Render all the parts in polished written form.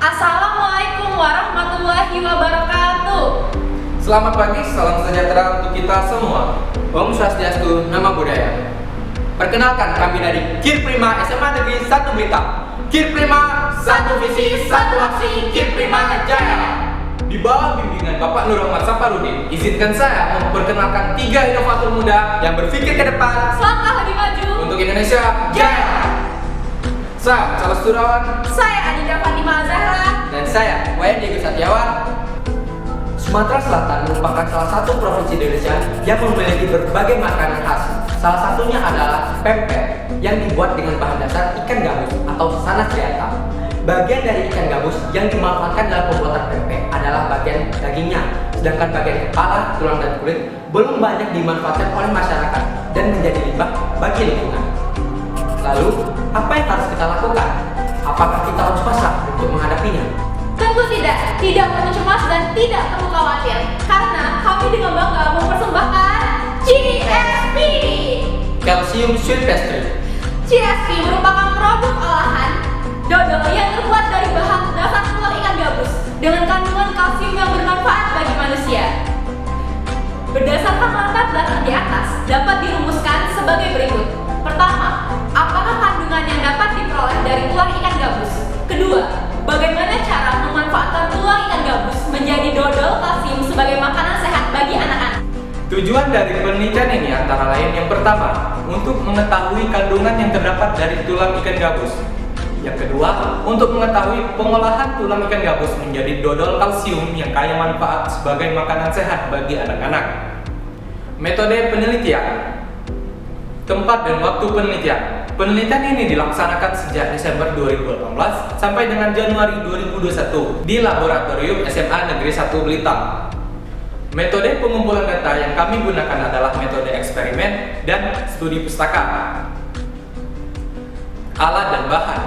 Assalamualaikum warahmatullahi wabarakatuh. Selamat pagi, salam sejahtera untuk kita semua. Om Swastiastu, Nama Budaya. Perkenalkan, kami dari KIR Prima SMA Negeri 1 Blitar. KIR Prima, satu visi, satu aksi, KIR Prima Jaya. Di bawah bimbingan Bapak Nur Ahmad Saparudin, izinkan saya memperkenalkan 3 inovator muda Yang berpikir ke depan, Selangkah lebih maju. untuk Indonesia Jaya. Saya Charles Turawan. Saya Adinda Fatimah Zahra. dan saya, Wayan Diego Satiawan. Sumatera Selatan merupakan salah satu provinsi di Indonesia yang memiliki berbagai makanan khas. Salah satunya adalah pempek yang dibuat dengan bahan dasar ikan gabus atau sanas triata. Bagian dari ikan gabus yang dimanfaatkan dalam pembuatan pempek adalah bagian dagingnya, sedangkan bagian kepala, tulang dan kulit belum banyak dimanfaatkan oleh masyarakat dan menjadi limbah bagi lingkungan. Lalu, apa yang harus kita lakukan? Apakah kita harus pasrah untuk menghadapinya? Tentu tidak perlu cemas dan tidak perlu khawatir, karena kami dengan bangga mempersembahkan CSP. Calcium Sweet Pastry. CSP merupakan produk olahan dodol yang terbuat dari bahan dasar tulang ikan gabus dengan kandungan kalsium yang bermanfaat bagi manusia. Berdasarkan latar belakang di atas, dapat dirumuskan sebagai berikut. Pertama, apakah kandungan yang dapat diperoleh dari tulang ikan gabus? Kedua, bagaimana cara memanfaatkan tulang ikan gabus menjadi dodol kalsium sebagai makanan sehat bagi anak-anak? Tujuan dari penelitian ini antara lain yang pertama, untuk mengetahui kandungan yang terdapat dari tulang ikan gabus. Yang kedua, untuk mengetahui pengolahan tulang ikan gabus menjadi dodol kalsium yang kaya manfaat sebagai makanan sehat bagi anak-anak. Metode penelitian. Tempat dan waktu penelitian. Penelitian ini dilaksanakan sejak Desember 2018 sampai dengan Januari 2021 di Laboratorium SMA Negeri 1 Blitar. Metode pengumpulan data yang kami gunakan adalah metode eksperimen dan studi pustaka. Alat dan bahan.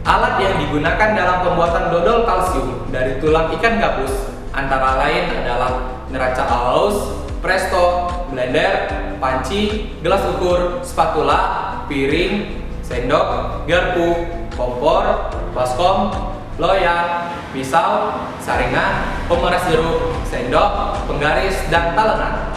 Alat yang digunakan dalam pembuatan dodol kalsium dari tulang ikan gabus antara lain adalah neraca halus, presto, blender, panci, gelas ukur, spatula, piring, sendok, garpu, kompor, baskom, loyang, pisau, saringan, pemeras jeruk, sendok, penggaris, dan talenan.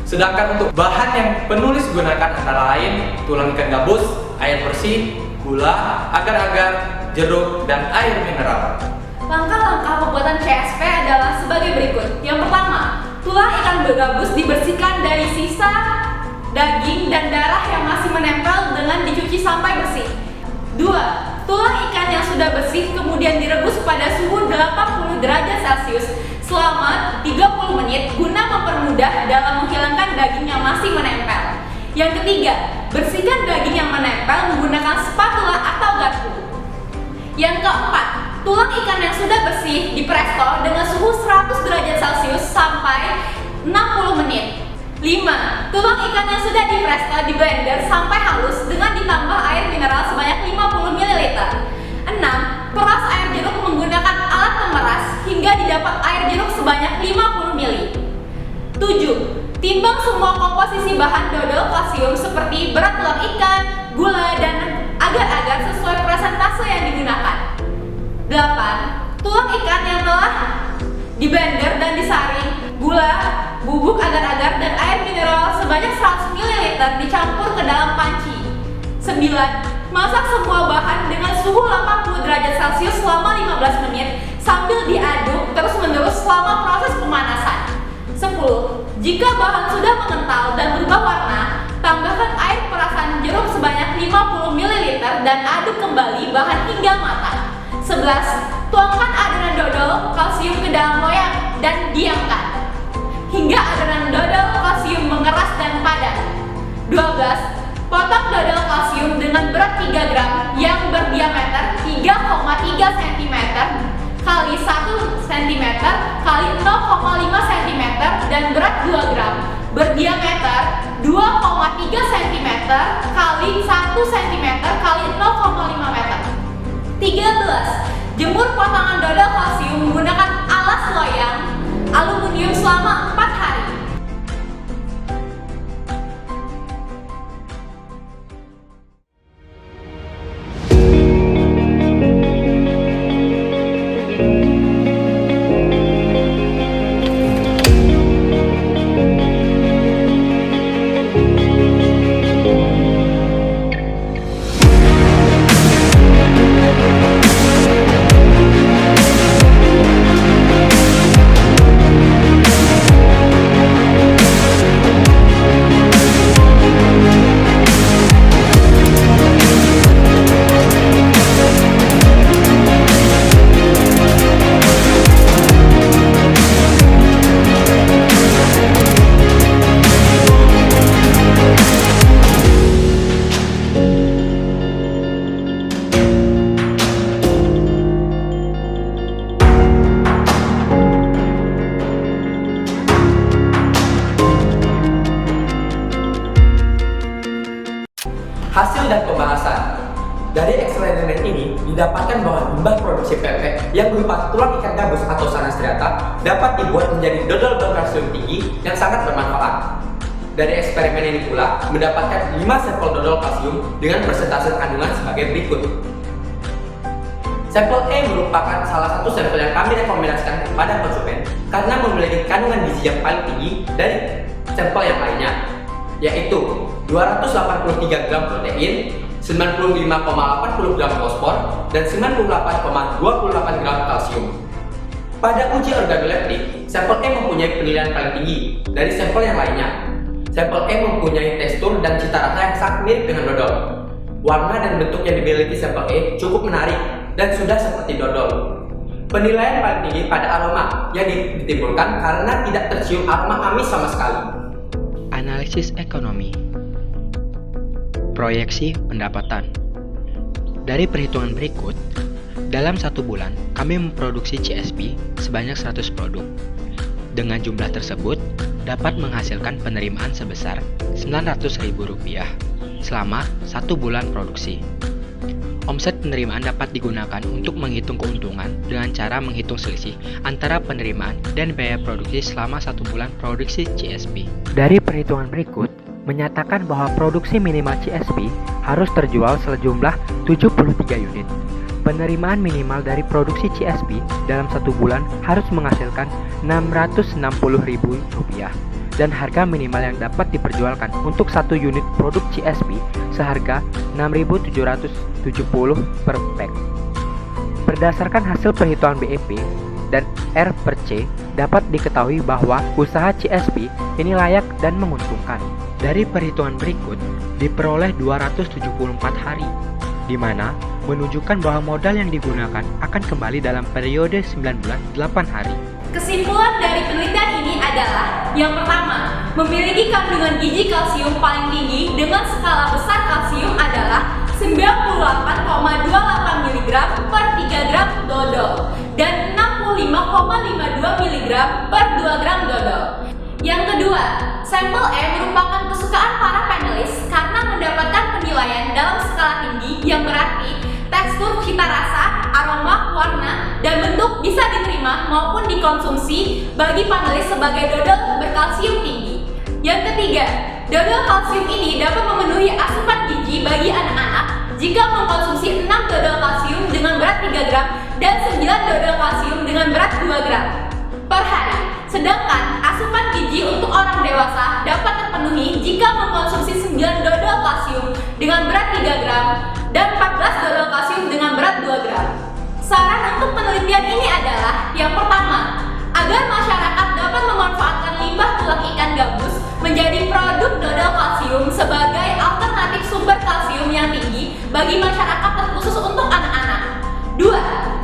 Sedangkan untuk bahan yang penulis gunakan antara lain tulang ikan gabus, air bersih, gula, agar-agar, jeruk, dan air mineral. Langkah-langkah pembuatan CSP adalah sebagai berikut. Yang pertama, tulang ikan gabus dibersihkan dari sisa daging dan darah yang masih menempel dengan dicuci sampai bersih. 2. Tulang ikan yang sudah bersih kemudian direbus pada suhu 80 derajat Celcius selama 30 menit guna mempermudah dalam menghilangkan daging yang masih menempel. Yang ketiga, bersihkan daging yang menempel menggunakan spatula atau garpu. Yang keempat, tulang ikan yang sudah bersih dipresto dengan suhu 100 derajat Celcius sampai 60 menit. 5. Tulang ikan yang sudah dipresto di blender sampai halus dengan ditambah air mineral sebanyak 50 ml. 6. Peras air jeruk menggunakan alat pemeras hingga didapat air jeruk sebanyak 50 ml. 7. Timbang semua komposisi bahan dodol kalsium seperti berat tulang ikan, gula, dan agar-agar sesuai persentase yang digunakan. 8. Tulang ikan yang telah di blender dan disaring, gula, bubuk agar-agar, dan air mineral sebanyak 100 ml dicampur ke dalam panci. 9. Masak semua bahan dengan suhu 80 derajat Celcius selama 15 menit sambil diaduk terus-menerus selama proses pemanasan. 10. Jika bahan sudah mengental dan berubah warna, tambahkan air perasan jeruk sebanyak 50 ml dan aduk kembali bahan hingga matang. 11. Tuangkan adonan dodol kalsium ke dalam loyang dan diamkan hingga adonan dodol kalsium mengeras dan padat. 12. Potong dodol kalsium dengan berat 3 gram yang berdiameter 3,3 cm kali 1 cm kali 0,5 cm dan berat 2 gram berdiameter 2,3 cm kali 1 cm kali 0,5 meter. 13. Jemur potongan dodol kalsium menggunakan alas loyang aluminium selama 4 hari. Hasil dan pembahasan. Dari eksperimen ini didapatkan bahwa limbah produksi pempek yang berupa tulang ikan gabus atau sanas striata dapat dibuat menjadi dodol berkalsium tinggi yang sangat bermanfaat. Dari eksperimen ini pula mendapatkan 5 sampel dodol kalsium dengan persentase kandungan sebagai berikut. Sampel E merupakan salah satu sampel yang kami rekomendasikan kepada konsumen karena memiliki kandungan gizi yang paling tinggi dari sampel yang lainnya, yaitu 283 gram protein, 95,80 gram fosfor, dan 98,28 gram kalsium. Pada uji organoleptik, sampel E mempunyai penilaian paling tinggi dari sampel yang lainnya. Sampel E mempunyai tekstur dan cita rasa yang sangat mirip dengan dodol. Warna dan bentuk yang dimiliki sampel E cukup menarik dan sudah seperti dodol. Penilaian paling tinggi pada aroma yang ditimbulkan karena tidak tercium aroma amis sama sekali. Analisis ekonomi. Proyeksi pendapatan. Dari perhitungan berikut, dalam 1 bulan kami memproduksi CSP sebanyak 100 produk. Dengan jumlah tersebut dapat menghasilkan penerimaan sebesar Rp900.000 selama 1 bulan produksi. Omset penerimaan dapat digunakan untuk menghitung keuntungan dengan cara menghitung selisih antara penerimaan dan biaya produksi selama 1 bulan produksi CSP. Dari perhitungan berikut, menyatakan bahwa produksi minimal CSP harus terjual sejumlah 73 unit. Penerimaan minimal dari produksi CSP dalam 1 bulan harus menghasilkan Rp660.000 dan harga minimal yang dapat diperjualkan untuk 1 unit produk CSP seharga Rp6.770 per pack. Berdasarkan hasil perhitungan BEP dan R per C, dapat diketahui bahwa usaha CSP ini layak dan menguntungkan. Dari perhitungan berikut, diperoleh 274 hari, di mana menunjukkan bahwa modal yang digunakan akan kembali dalam periode 9 bulan 8 hari. Kesimpulan dari penelitian ini adalah: yang pertama, memiliki kandungan gizi kalsium paling tinggi dengan skala besar kalsium adalah 98,28 mg per 3 gram dodol dan 65,52 mg per 2 gram dodol. Yang kedua, sampel E merupakan kesukaan para panelis karena mendapatkan penilaian dalam skala tinggi yang berarti tekstur, cita rasa, aroma, warna, dan bentuk bisa diterima maupun dikonsumsi bagi panelis sebagai dodol berkalsium tinggi. Yang ketiga, dodol kalsium ini dapat memenuhi asupan gizi bagi anak-anak jika mengkonsumsi 6 dodol kalsium dengan berat 3 gram dan 9 dodol kalsium dengan berat 2 gram per hari. Sedangkan asupan gizi untuk orang dewasa dapat terpenuhi jika mengkonsumsi 9 dodol kalsium dengan berat 3 gram dan 14 dodol kalsium dengan berat 2 gram. Saran untuk penelitian ini adalah: yang pertama, agar masyarakat dapat memanfaatkan limbah tulang ikan gabus menjadi produk dodol kalsium sebagai alternatif sumber kalsium yang tinggi bagi masyarakat terkhusus untuk anak-anak. 2.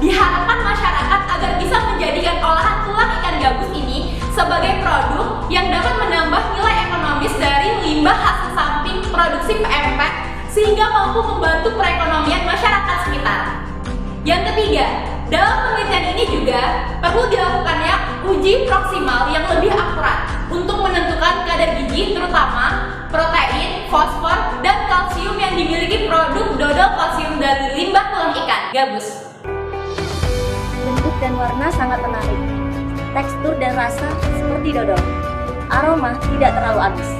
Diharapkan masyarakat agar bisa menjadikan olahan tulang ikan gabus ini sebagai produk yang dapat menambah nilai ekonomis dari limbah hasil samping produksi pempek sehingga mampu membantu perekonomian masyarakat sekitar. Yang ketiga, dalam penelitian ini juga perlu dilakukannya uji proksimal yang lebih akurat untuk menentukan kadar gizi terutama protein, fosfor, dan kalsium yang dimiliki produk dodol kalsium dari limbah tulang ikan gabus. Bentuk dan warna sangat menarik. Tekstur dan rasa seperti dodol. Aroma tidak terlalu amis.